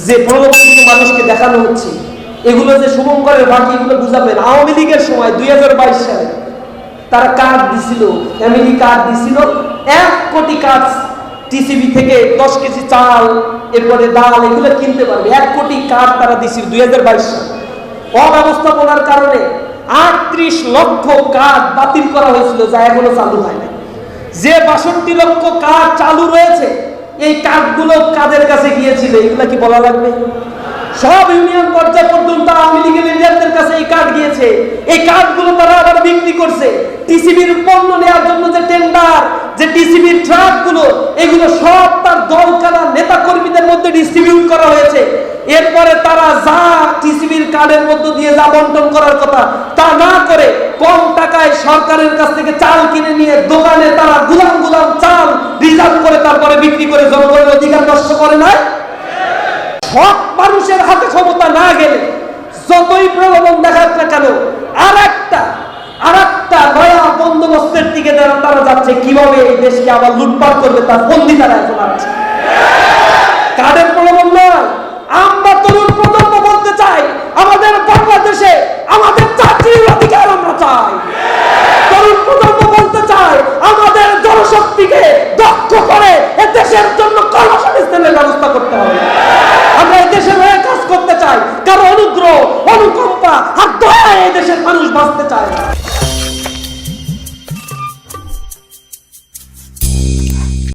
যে প্রলোভনগুলো মানুষকে দেখানো হচ্ছে, এগুলো যে শুভঙ্করের বাকি, এগুলো বুঝাবেন। আওয়ামী লীগের সময় 2022 সালে তারা কার্ড দিছিল, ফ্যামিলি কার্ড দিছিল, 1 কোটি কার্ড টিসিবি থেকে 10 কেজি চাল, এরপরে ডাল, এগুলো কিনতে পারবে। 1 কোটি কার্ড তারা দিছিল 2022 সালে। অব্যবস্থাপনার কারণে 38 লক্ষ কার্ড বাতিল করা হয়েছিল, যা এখনো চালু হয় না। যে 62 লক্ষ কার্ড চালু রয়েছে, এই কার্ডগুলো কাদের কাছে গিয়েছিল এগুলো কি বলা লাগবে? সব ইউনিয়ন পর্যায় পর্যন্ত আওয়ামী লীগের লিডারদের কাছে এই কার্ড গিয়েছে। এই কার্ডগুলো তারা আবার বিক্রি করছে। টিসিবির পণ্য নেওয়ার জন্য যে টেন্ডার, যে টিসিবির ট্রাকগুলো, এগুলো সব তার দলকানা নেতা কর্মীদের মধ্যে ডিস্ট্রিবিউট করা হয়েছে। এরপরে তারা যা টিসিবির কার্ডের মধ্য দিয়ে যা বন্টন করার কথা তা না করে কম টাকায় সরকারের কাছ থেকে চাল কিনে নিয়ে দোকানে তারা গুলাম গুলাম চাল রিজার্ভ করে তারপরে বিক্রি করে জনগণের অধিকার নষ্ট করে না। সব মানুষের হাতে ক্ষমতা না গেলে যতই প্রলোভন দেখাক না কেন, আর একটা নয়া বন্দোবস্তের দিকে তারা যাচ্ছে, কিভাবে এই দেশকে আবার লুটপাট করবে তার বন্দী তারা এখন আছে। কার্ডের প্রলোভন নয়, আমরা তরুণ প্রজন্ম বলতে চাই, আমাদের বাংলাদেশে আমাদের চাকরির অধিকার আমরা চাই। তরুণ প্রজন্ম বলতে চাই, আমাদের জনশক্তিকে দক্ষ করে এ দেশের জন্য কর্মসংস্থানের ব্যবস্থা করতে হবে। আমরা এই দেশের হয়ে কাজ করতে চাই, কারো অনুগ্রহ, অনুকম্পা আর দয়া এই দেশের মানুষ বাঁচতে চায় না।